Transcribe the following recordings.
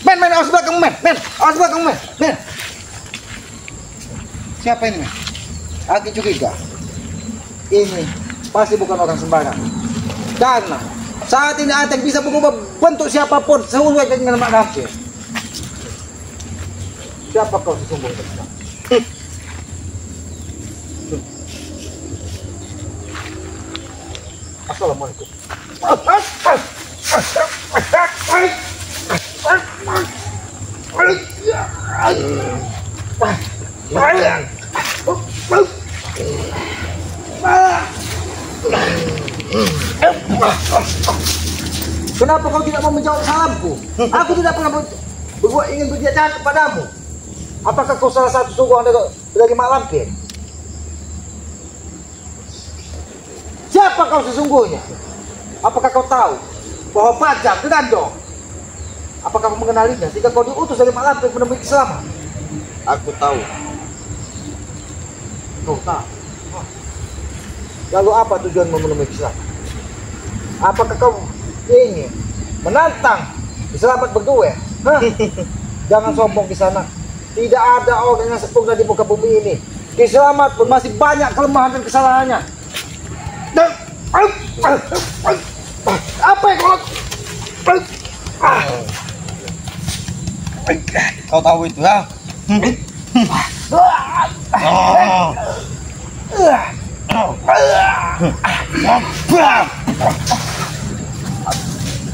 Men, awas belakang, men. Awas belakang, men. Siapa ini, men? Aku curiga. Ini pasti bukan orang sembarang. Karena saat ini Ateng bisa berubah bentuk siapapun sesuai dengan mak lampir. Siapa kau sesungguhnya? Assalamualaikum. Kenapa kau tidak mau menjawab salamku? Aku tidak pernah berbuat ingin berbuat jahat kepadamu. Apakah kau salah satu sungguhan dari mak lampir? Siapa kau sesungguhnya? Apakah kau tahu bahwa Bajang Gedandong? Apakah kau mengenalinya sehingga kau diutus dari mak lampir menemui keselamatan? Aku tahu. Kau tahu? Lalu apa tujuanmu menemui keselamatan? Apakah kau ingin menantang Kiselamat berdua? Jangan sombong di sana. Tidak ada orang yang sempurna di muka bumi ini. Kiselamat pun masih banyak kelemahan dan kesalahannya. Apa yang kau tahu itu, ha?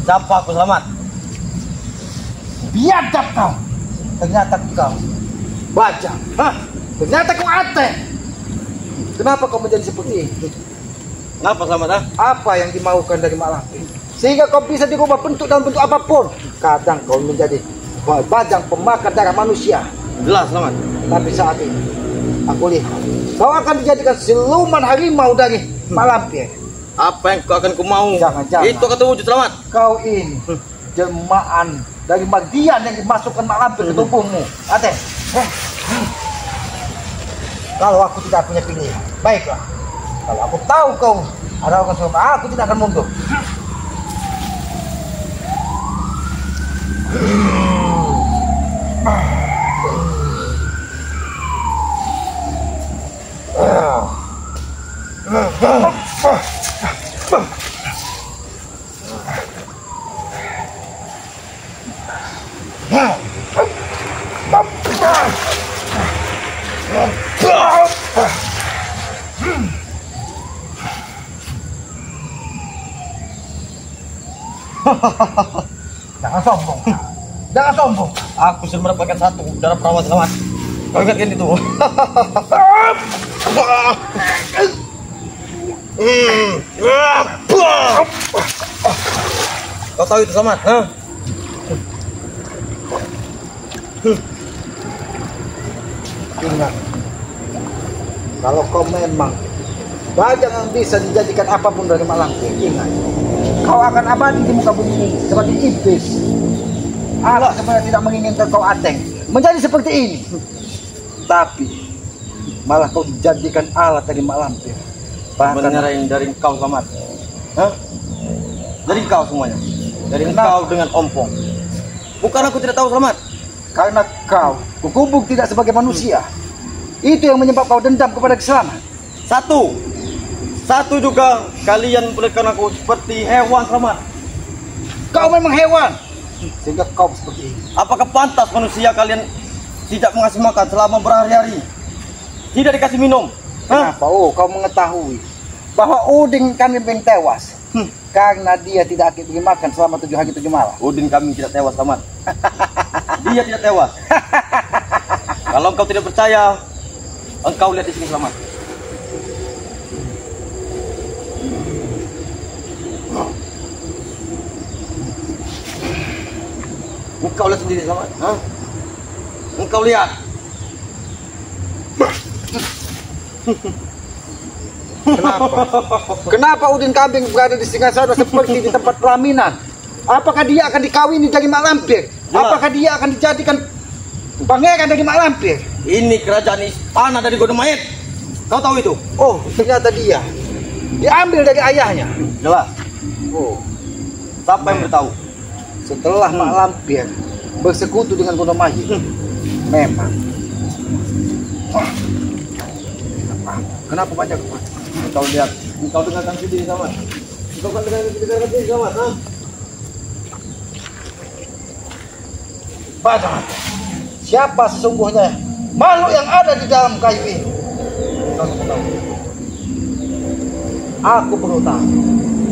Siapa aku selamat? Biadab kau. Ternyata kau Bajang. Ternyata kau Ateng. Kenapa kau menjadi seperti ini? Kenapa selamat, ha? Apa yang dimaukan dari mak lampir sehingga kau bisa dirubah bentuk dalam bentuk apapun? Kadang kau menjadi Bajang pemakan darah manusia. Jelas selamat. Tapi saat ini aku lihat kau akan dijadikan siluman harimau dari mak lampir. Apa yang kau akan mau? Jangan. Itu akan terwujud selamat. Kau ini jelmaan dari bagian yang dimasukkan mak lampir ke tubuhmu. Ateng. Kalau aku tidak punya pilihan, baiklah. Kalau aku tahu kau ada orang suruh, aku tidak akan mundur. Jangan sombong. Jangan sombong. Aku sudah mendapatkan satu darah perawat selamat. Kau ingatkan itu. Kau tahu itu selamat, ha? Ingat, kalau kau memang Bajang yang bisa dijadikan apapun dari mak lampir, ingat, kau akan abadi di muka bumi ini seperti iblis. Allah sebenarnya tidak menginginkan kau Ateng menjadi seperti ini, tapi malah kau dijadikan alat dari mak lampir. Sebenarnya dari kau selamat, ha? Dari kau semuanya, dari kau dengan ompong. Bukan aku tidak tahu selamat. Karena kau kukubuk tidak sebagai manusia. Itu yang menyebabkan kau dendam kepada Kiselamat. Satu juga kalian memperlakukan aku seperti hewan selamat. Kau memang hewan sehingga kau seperti ini. Apakah pantas manusia kalian tidak mengasih makan selama berhari-hari? Tidak dikasih minum? Kenapa? Oh, kau mengetahui bahwa Udin kami tewas karena dia tidak akan diberi makan selama 7 hari 7 malam. Udin kami tidak tewas selamat. Dia tidak tewas. Kalau engkau tidak percaya, engkau lihat di sini selamat. Engkau lihat sendiri selamat. Engkau lihat. Kenapa Udin Kambing berada di Singasana seperti di tempat pelaminan? Apakah dia akan dikawini dari mak lampir? Apakah dia akan dijadikan pangeran dari mak lampir? Ini kerajaan istana dari Gondomayet. Kau tahu itu? Oh, ternyata dia diambil dari ayahnya. Jelas. Oh, Siapa yang beritahu? setelah mak lampir bersekutu dengan Gondomaji. Memang. Kenapa banyak? Engkau lihat, engkau dengarkan sendiri sama. Engkau kan dengarkan sendiri sama, ha? Baca. Siapa sesungguhnya makhluk yang ada di dalam kayu ini? Kau tahu. Aku perlu tahu.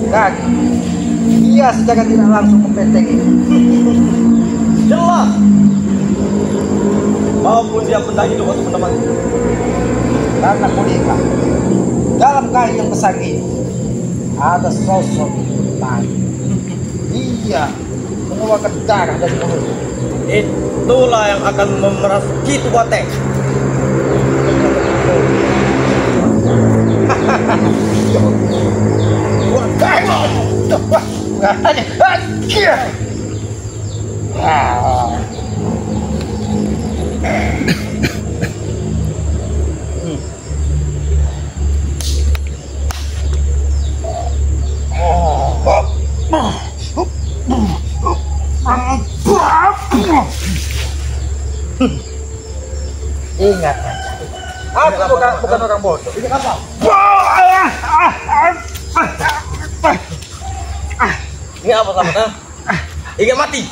Kan? Dia secara tidak langsung membentengi. Jelas. Maupun dia benda hidup atau benda mati. Karena kulihat dalam kayu yang besar ini ada sosok tadi. Dia mengeluarkan darah dari mulutnya. Itulah yang akan memeras gitu Watek. Ingat aja. Aku bukan orang bodoh. Ini apa? Ini apa sama ha? Ingat mati.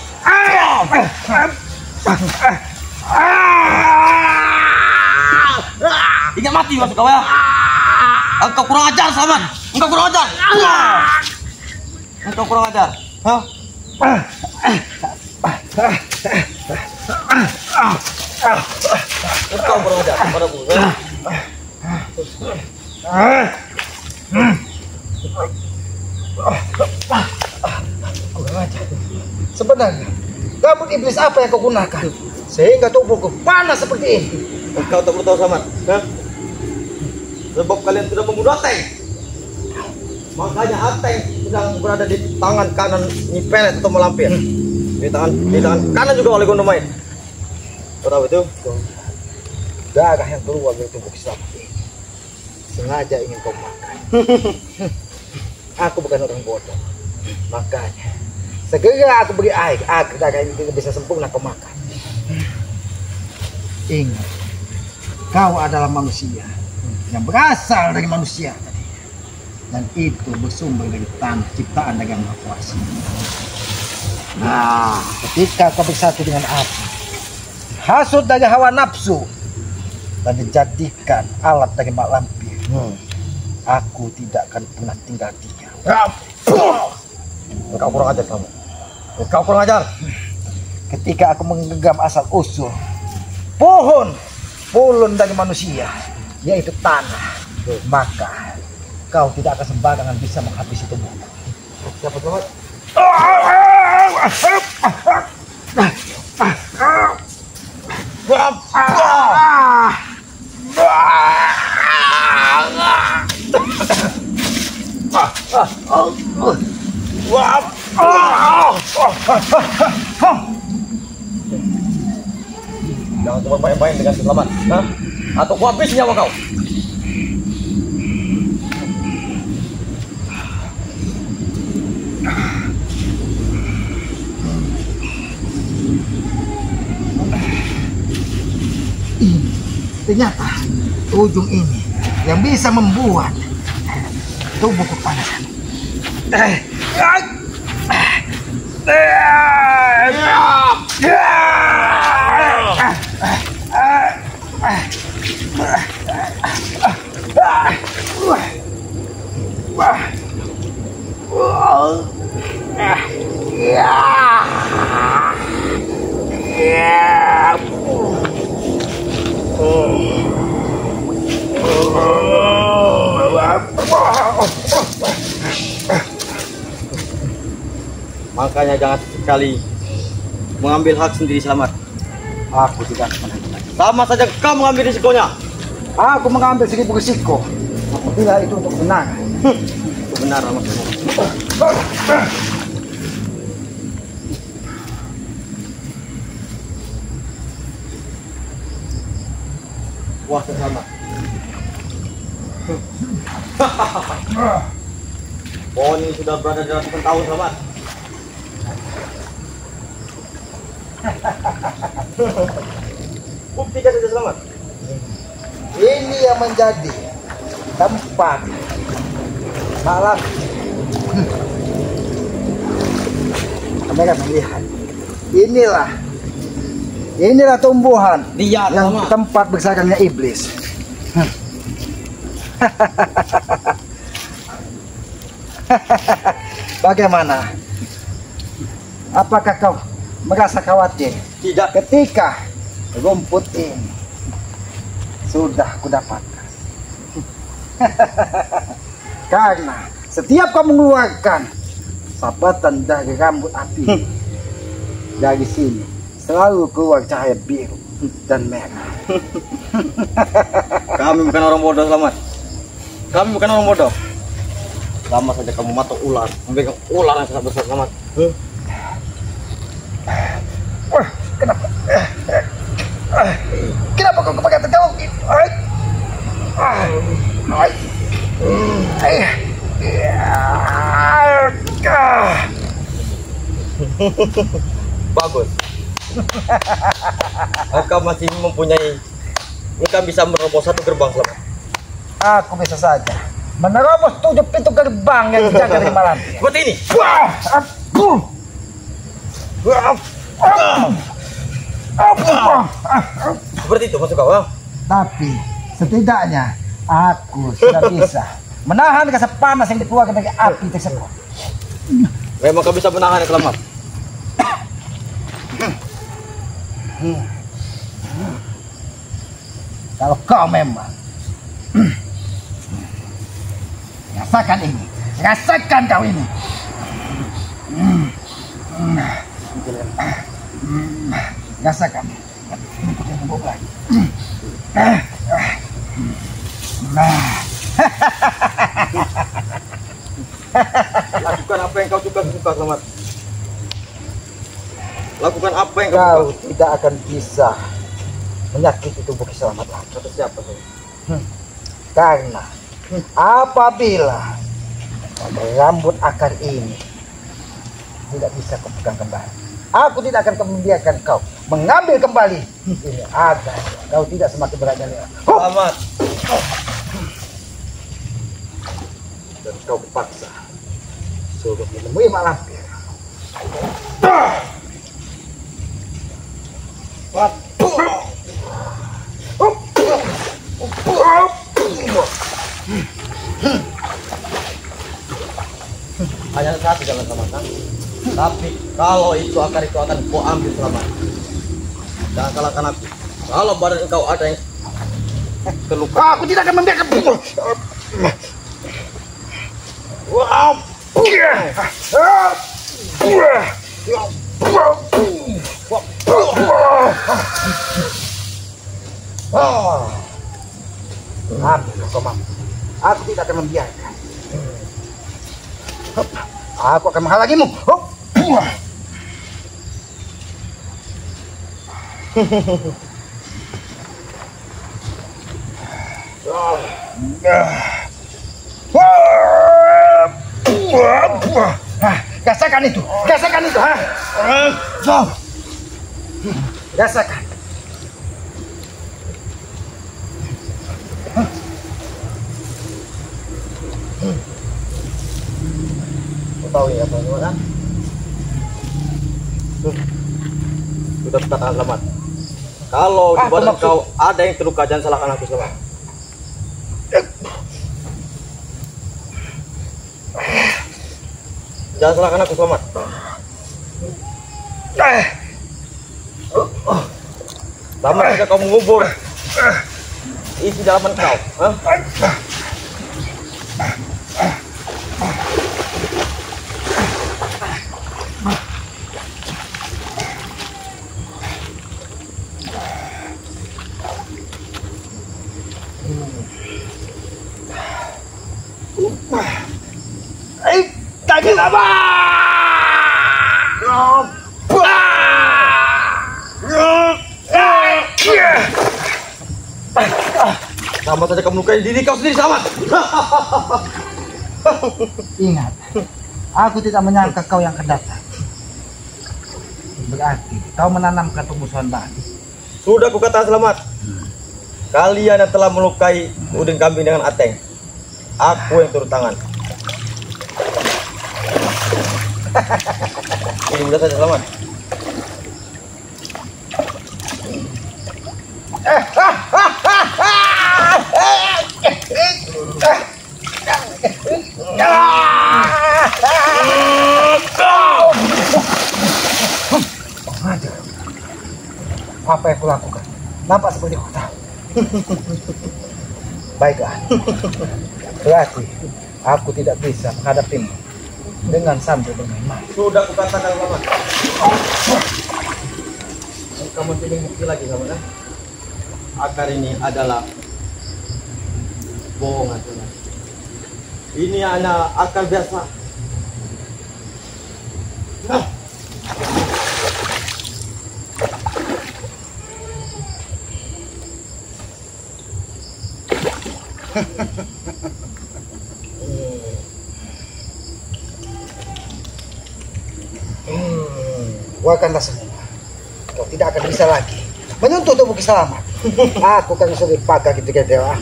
Ingat mati masuk kau ya. Engkau kurang ajar Saman. Engkau kurang ajar. Engkau kurang ajar. Hah? Engkau kurang ajar padaku. Sebenarnya gabut iblis apa yang kau gunakan sehingga tubuhku panas seperti ini? Engkau tak perlu tahu Saman. Hah? Sebab kalian sudah membunuh Ateng. Makanya Ateng sedang berada di tangan kanan Nyipelet atau Malampir. Di tangan kanan juga oleh Gondomait. Kau tahu itu? Darah yang keluar dari tubuh seperti ini sengaja ingin kau makan. Aku bukan orang bodoh. Makanya segera aku beri air agar darah ini bisa sempurna kau makan. Ingat, kau adalah manusia yang berasal dari manusia tadi. Dan itu bersumber dari tanah ciptaan dari Yang Maha Kuasa. Nah, ketika kau bersatu dengan api, hasut dari hawa nafsu, dan dijadikan alat dari mak lampir, aku tidak akan pernah tinggal diam. Engkau kurang ajar kamu. Engkau kurang ajar. Ketika aku menggenggam asal usul pohon pulun dari manusia, yaitu tanah, maka kau tidak akan sembarangan bisa menghabisi tubuhku. Siapa selamat? Jangan cuma main-main dengan selamat, nah? Atau ku habis nyawa kau. Ternyata ujung ini yang bisa membuat tubuhku panas. Makanya jangan sekali mengambil hak sendiri selamat. Aku tidak akan menang. Sama saja kau mengambil risikonya. Aku mengambil 1000 risiko apabila itu untuk benar. Itu benar maksudmu. Wah, selamat. Pohon ini sudah berada di ratusan tahun, selamat. Buktikan saja Selamat. Ini yang menjadi tempat malam. Mereka melihat. Inilah tumbuhan Lihat, yang Selamat. tempat bersarangnya iblis. Bagaimana? Apakah kau merasa khawatir Tidak. ketika rumput ini sudah kudapatkan? Karena setiap kau mengeluarkan sabatan dari rambut api dari sini selalu keluar cahaya biru dan merah. Kami bukan orang bodoh Selamat. Kami bukan orang bodoh. Sama saja kamu matok ular, memegang ular yang sangat besar Selamat. Wah, kenapa? Kenapa kau pakai terjauh? Bagus. Engkau masih mempunyai. Engkau bisa menerobos satu gerbang Selamat. Aku bisa saja menerobos 7 pintu gerbang yang dijaga dari malam. Seperti ini. Wah, aku. Seperti itu maksud kau. Tapi setidaknya aku sudah bisa menahan rasa panas yang dikeluarkan dari api tersebut. Memang kau bisa menahan Selamat. Kalau kau memang rasakan ini, rasakan kau ini. Rasakan. Lakukan apa yang kau suka Selamat. Lakukan apa yang Kau kau suka. tidak akan bisa menyakiti tubuh Selamat lagi. Kata siapa tuh? Karena apabila rambut akar ini tidak bisa kau pegang kembali, aku tidak akan membiarkan kau mengambil kembali ini agar kau tidak semakin merajalela. Selamat. Dan kau paksa suruh menemui mak lampir. Hanya satu jalan Selamat. Tapi kalau itu akar itu akan kau ambil Selamat. Jangan salahkan aku. Kalau badan engkau ada yang terluka, Aku tidak akan membiarkan. Aku tidak akan membiarkan. Aku akan menghalangimu. Rasakan itu, rasakan itu, rasakan. kau tahu ya teman-teman. Sudah katakan Selamat. Kalau di badan kau ada yang terluka, jangan salahkan aku Selamat. Jangan salahkan aku Selamat. Sama saja kau mengubur isi dalaman kau. Kaget apa? Sama saja kamu melukai diri kau sendiri Selamat. Ingat, aku tidak menyangka kau yang akan datang. Berarti kau menanamkan permusuhan baru. Sudah kukatakan Selamat. Kalian yang telah melukai udin kambing dengan Ateng, aku yang turun tangan. Ini mudah saja Selamat. Apa yang kulakukan? Nampak seperti kau tahu. Baiklah. Berarti aku tidak bisa menghadapimu dengan sambil bermain-main. Sudah kukatakan Selamat. Kamu tidak bukti lagi Selamat kan? Akar ini adalah bohongan Selamat. Ini hanya akar biasa. Keluarkanlah semua. Kau tidak akan bisa lagi menuntut tubuh selamat. Aku kan sudah pakai gitu dewa.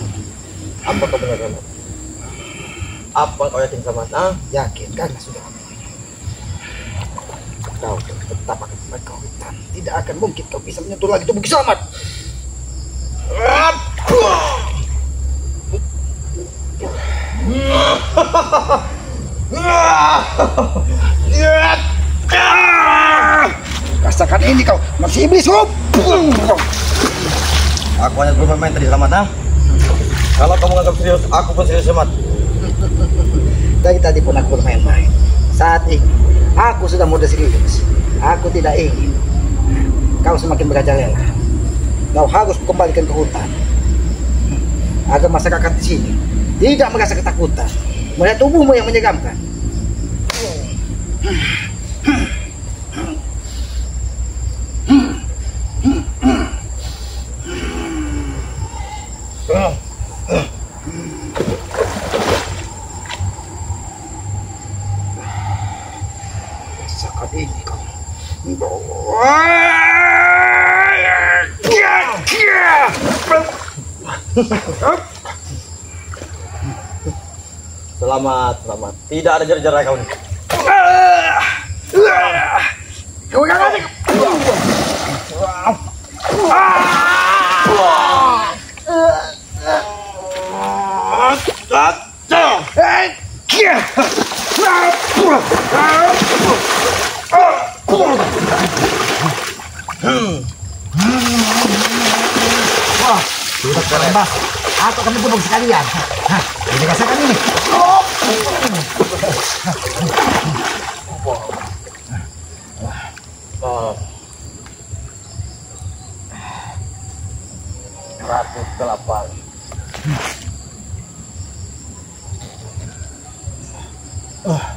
Apa kau benar Selamat? Apa kau yakin Selamat? Ah? Yakin karena sudah kau tetap akan mereka hutan. Tidak akan mungkin kau bisa menyentuh lagi tubuh selamat. Rasakan ini kau, masih iblis. Aku hanya bermain tadi Selamat. Ah? Kalau kamu menganggap serius, aku pun serius Selamat. Tadi pun aku bermain-main. Saat ini aku sudah muda serius. Aku tidak ingin kau semakin merajalela. Kau harus kembalikan ke hutan agar masyarakat di sini tidak merasa ketakutan melihat tubuhmu yang menyeramkan. Saat ini kau Selamat, Selamat. Tidak ada jarak-jarak kau ini. kau jangan. Sudah terlembas. Aku akan menjebak sekalian. Ini rasakan ini. Ratus delapan. Wah.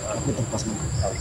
Aku tempas mengetahui.